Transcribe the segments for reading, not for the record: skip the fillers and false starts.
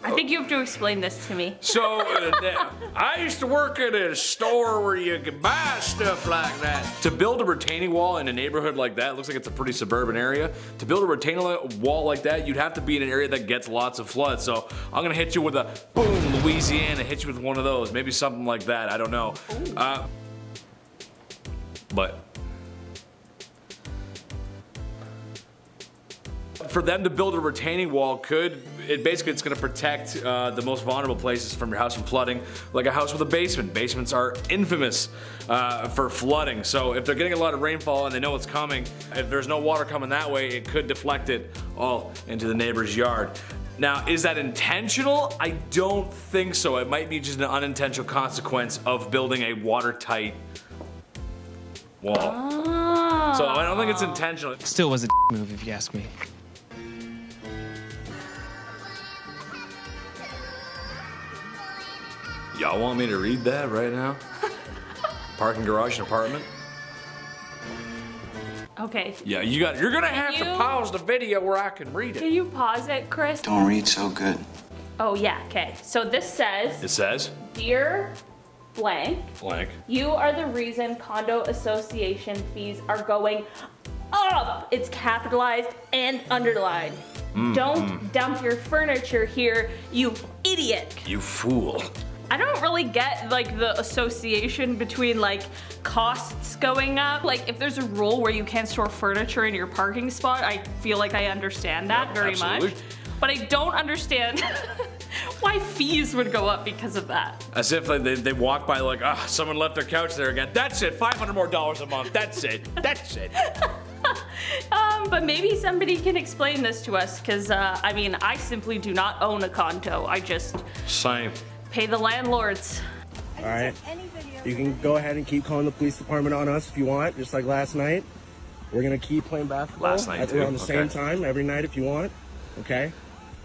I think you have to explain this to me. So, I used to work at a store where you could buy stuff like that. To build a retaining wall in a neighborhood like that, looks like it's a pretty suburban area. To build a retaining wall like that, you'd have to be in an area that gets lots of flood. So, I'm gonna hit you with a boom, Louisiana, hit you with one of those. Maybe something like that, I don't know. But for them to build a retaining wall it's gonna protect the most vulnerable places from your house from flooding, like a house with a basement. Basements are infamous for flooding. So if they're getting a lot of rainfall and they know it's coming, if there's no water coming that way, it could deflect it all into the neighbor's yard. Now, is that intentional? I don't think so. It might be just an unintentional consequence of building a watertight wall. Oh. So I don't think it's intentional. Still was a move if you ask me. Y'all want me to read that right now? Parking garage and apartment? Okay. Yeah, you're gonna have to pause the video where I can read Can it. you pause it, Chris? Don't read so good. Oh yeah, okay. So this says, It says, Dear blank, blank. you are the reason condo association fees are going up. It's capitalized and underlined. Don't dump your furniture here, you idiot. You fool. I don't really get like the association between like costs going up. Like if there's a rule where you can't store furniture in your parking spot, I feel like I understand that very absolutely. much. But I don't understand why fees would go up because of that. As if like, they walk by like, someone left their couch there again. That's it, $500 more a month. That's it, that's it. But maybe somebody can explain this to us because I mean, I simply do not own a condo. I just Same. pay the landlords. All right. You can go ahead and keep calling the police department on us if you want, just like last night. We're gonna keep playing basketball Last night, too? around the same Okay. time every night if you want. Okay.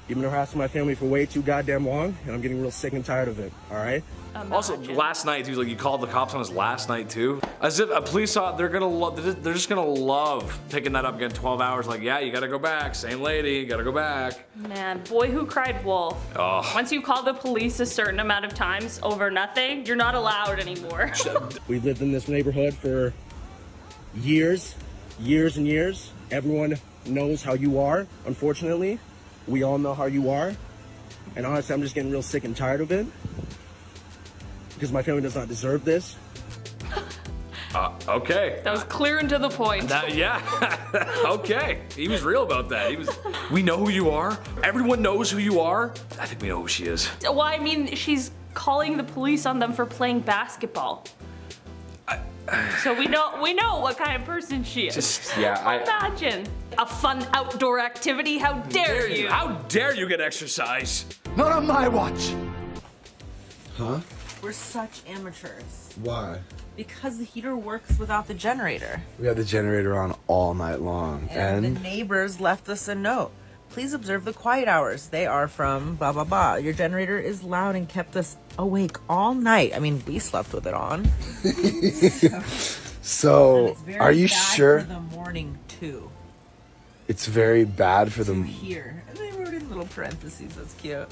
You've been harassing my family for way too goddamn long, and I'm getting real sick and tired of it. All right. Also, last night, too, like you called the cops on us last night too. As if a police officer, they're just gonna love picking that up again 12 hours. Like, yeah, you gotta go back. Same lady, gotta go back. Man, boy who cried wolf. Oh. Once you call the police a certain amount of times over nothing, you're not allowed anymore. We've lived in this neighborhood for years and years. Everyone knows how you are, unfortunately. We all know how you are. And honestly, I'm just getting real sick and tired of it. Because my family does not deserve this. Okay. That was clear and to the point. Yeah. Okay. He was real about that. We know who you are. Everyone knows who you are. I think we know who she is. Well, I mean, she's calling the police on them for playing basketball. So we know what kind of person she is. Imagine a fun outdoor activity. How dare you? How dare you get exercise? Not on my watch! Huh? We're such amateurs. Why? Because the heater works without the generator. We had the generator on all night long. And the neighbors left us a note. Please observe the quiet hours. They are from blah, blah, blah. Your generator is loud and kept us awake all night. I mean, we slept with it on. So, are you sure? For the morning too. It's very bad for them. Here. And they wrote in little parentheses. That's cute.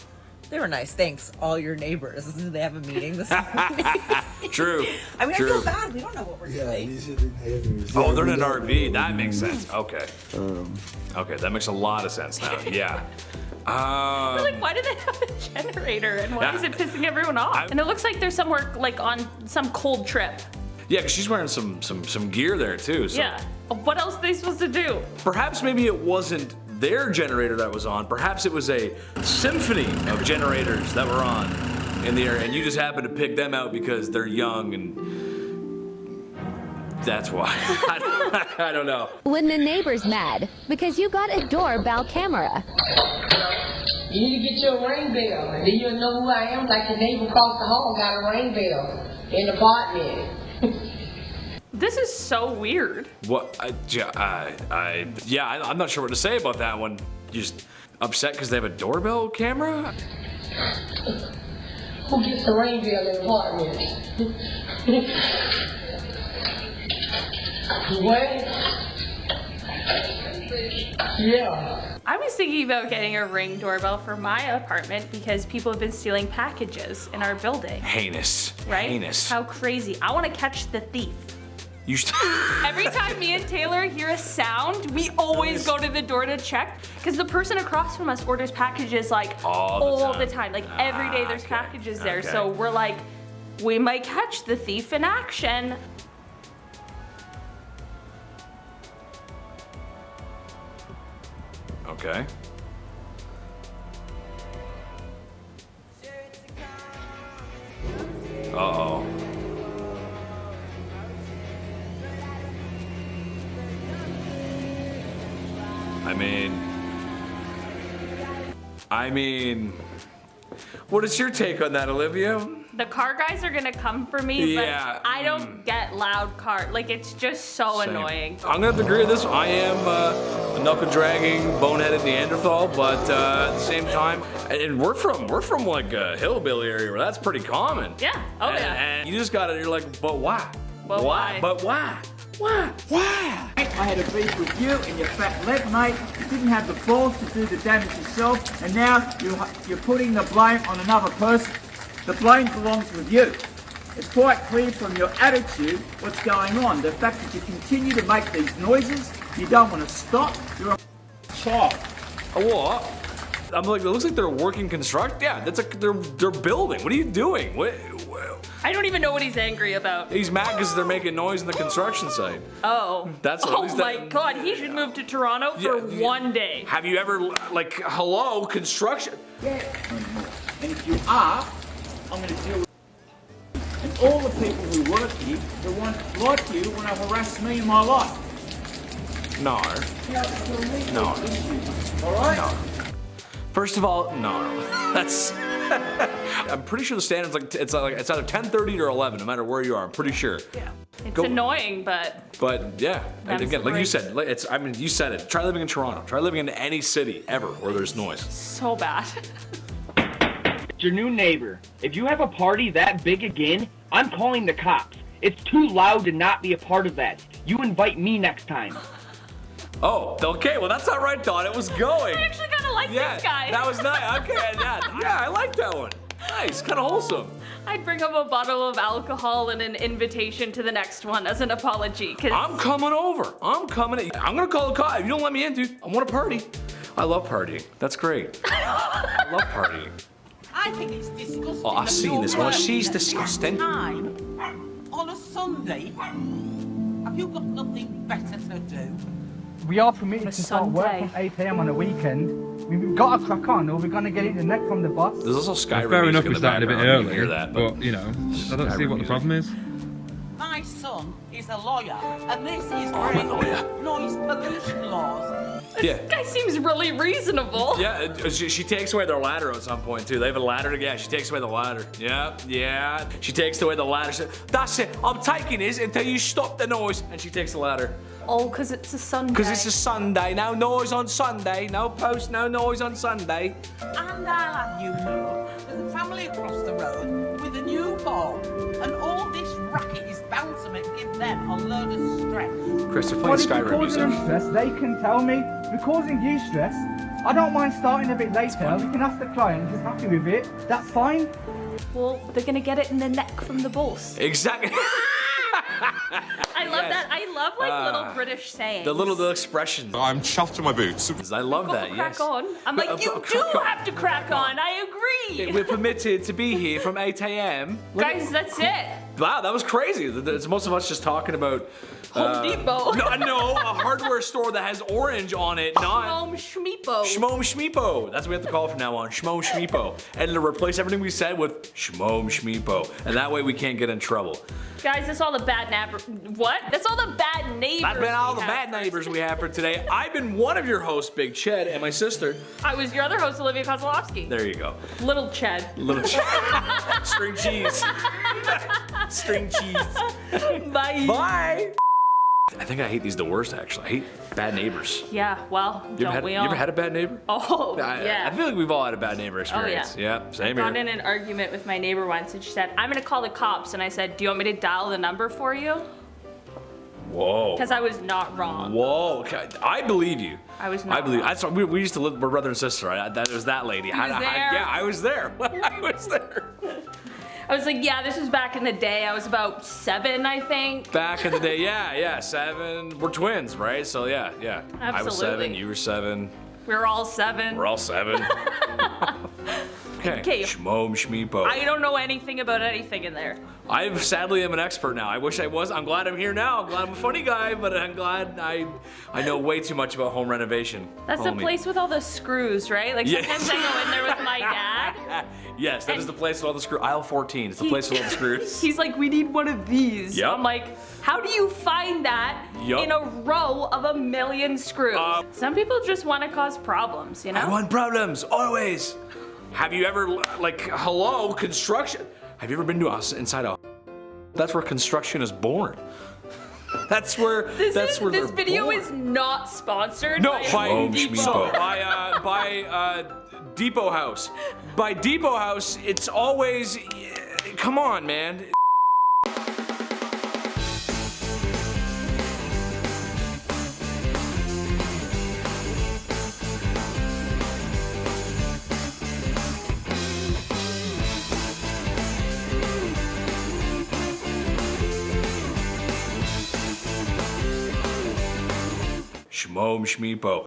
They were nice. Thanks, all your neighbors. They have a meeting this morning. True. I mean, True. I feel bad. We don't know what we're doing. These are the neighbors. Oh, they're in an RV. That makes sense. Okay. Okay, that makes a lot of sense now. Yeah. Like, why do they have a generator and why is it pissing everyone off? And it looks like they're somewhere like on some cold trip. Yeah, because she's wearing some gear there too. So. Yeah. What else are they supposed to do? Perhaps maybe it wasn't their generator that was on. Perhaps it was a symphony of generators that were on in the area, and you just happened to pick them out because they're young and that's why. I don't know. When the neighbor's mad because you got a doorbell camera. You need to get your ring bell, and then you'll know who I am. Like the neighbor across the hall got a ring bell in the apartment. This is so weird. What? I'm not sure what to say about that one. You just upset because they have a doorbell camera? Who gets the ring bell in the apartment? What? Yeah. I was thinking about getting a Ring doorbell for my apartment because people have been stealing packages in our building. Heinous. Right? Heinous. How crazy. I want to catch the thief. You should. Every time me and Taylor hear a sound, we always go to the door to check because the person across from us orders packages like all the time. Like every day there's packages there. Okay. So we're like, we might catch the thief in action. Okay. Uh-oh. I mean, what is your take on that, Olivia? The car guys are gonna come for me, Yeah. but I don't get loud car. Like it's just so Same. annoying. I'm gonna have to agree with this. I am a knuckle-dragging, boneheaded Neanderthal, but at the same time, and we're from like a hillbilly area where that's pretty common. Yeah. Oh and, yeah. And you just got it. You're like, but why? But why? But why? Why? Why? I had a beef with you and your fat leg, mate. You didn't have the balls to do the damage yourself, and now you're putting the blame on another person. The blame belongs with you. It's quite clear from your attitude what's going on. The fact that you continue to make these noises, you don't want to stop. You're a child. A what? I'm like, it looks like they're working construct. Yeah, that's like they're building. What are you doing? What? I don't even know what he's angry about. He's mad because they're making noise in the construction site. Oh. That's at oh least my that- god, he should move to Toronto for one day. Have you ever like, hello, construction? Yeah. And if you are, I'm going to deal with you. And all the people who work here, the ones like you, want to harass me in my life. No. No. All right? No. First of all, no. That's. I'm pretty sure the standard's like it's either 10:30 or 11, no matter where you are. I'm pretty sure. Yeah. It's Go- annoying, but But yeah, and Them's again, the like you breaks. said, it's. I mean, you said it. Try living in Toronto. Try living in any city ever where there's noise. so bad. Your new neighbor. If you have a party that big again, I'm calling the cops. It's too loud to not be a part of that. You invite me next time. Oh, okay. Well, that's not right, Don. It was going. I actually kind of like Yeah, this guy. that was nice. Okay, yeah, I like that one. Nice, kind of wholesome. I'd bring him a bottle of alcohol and an invitation to the next one as an apology. Cause I'm coming over. I'm coming. I'm gonna call the cop. If you don't let me in, dude, I want to party. I love partying. That's great. I love partying. I think it's disgusting. Oh, I've that seen you're this one. working She's at that disgusting. time on a Sunday. Have you got nothing better to do? We are permitted to start work Sunday. from 8 a.m. on a weekend. We've got to crack on or we're going to get it the neck from the boss. There's also Skyrim. Fair enough, music in we the started a bit background. You early, hear that, but you know, I don't see Skyrim what the music. problem is. My son is a lawyer, and this is I'm a lawyer. noise pollution laws. Yeah. this guy seems really reasonable. Yeah, she takes away their ladder at some point too. They have a ladder to get. She takes away the ladder. Yeah. She takes away the ladder. She said, that's it. I'm taking this until you stop the noise. And she takes the ladder. Oh, because it's a Sunday. Because it's a Sunday. No noise on Sunday. No post. No noise on Sunday. And I'll have you know, there's a family across the road with a newborn, and all this racket is bound to give them a load of stress. Chris, they're playing Well, if Skyrim you're causing music. them stress, they can tell me. We're causing you stress. I don't mind starting a bit later. We can ask the client if he's happy with it. That's fine. Well, they're gonna get it in the neck from the boss. Exactly. I love that. I love like little British sayings. The little expressions. I'm chuffed to my boots. I love that. Crack Yes. on. I'm But, like, you crack do on. have to crack on. I agree. We're permitted to be here from 8 a.m. Guys, that's it. Wow, that was crazy. It's most of us just talking about Home Depot. No, a hardware store that has orange on it, not Home Schmeepo. Schmo Schmeepo. That's what we have to call it from now on. Schmo Schmeepo. And to replace everything we said with Schmo Schmeepo. And that way we can't get in trouble. Guys, that's all the bad What? That's all the bad neighbors. That's been all we the have. bad neighbors we have for today. I've been one of your hosts, Big Ched, and my sister. I was your other host, Olivia Kozlowski. There you go. Little Ched. Little string cheese. String cheese. Bye. Bye. I think I hate these the worst, actually. I hate bad neighbors. Yeah, well, You don't ever, had, we you all? ever had a bad neighbor? Oh, yeah. I feel like we've all had a bad neighbor Oh, experience. yeah. Same I got here. in an argument with my neighbor once and she said, I'm gonna call the cops. And I said, do you want me to dial the number for you? Whoa. Because I was not wrong. Whoa. Okay. I believe you. I was not I believe. wrong. That's what we used to live. We're brother and sister. Right? That was that lady. You was there? Yeah, I was there. I was there. I was like, yeah, this was back in the day. I was about 7, I think. Back in the day, yeah, 7. We're twins, right? So yeah. I was 7. Absolutely. You were 7. We were all 7. We're all 7. Okay. Shmo Shmeepo. I don't know anything about anything in there. I sadly am an expert now. I wish I was. I'm glad I'm here now. I'm glad I'm a funny guy, but I'm glad I know way too much about home renovation. That's the place with all the screws, right? Like Yes. sometimes I go in there with my dad. Yes, that is the place with all the screws. Aisle 14 is the place with all the screws. He's like, we need one of these. Yep. I'm like, how do you find that Yup. in a row of a million screws? Some people just want to cause problems, you know? I want problems, always. Have you ever, like, hello, construction? Have you ever been to us inside a... That's where construction is born. That's where This they're video born. is not sponsored No, by Home Depot. by Depot House. By Depot House, it's always... Come on, man. Shmo Shmeepo.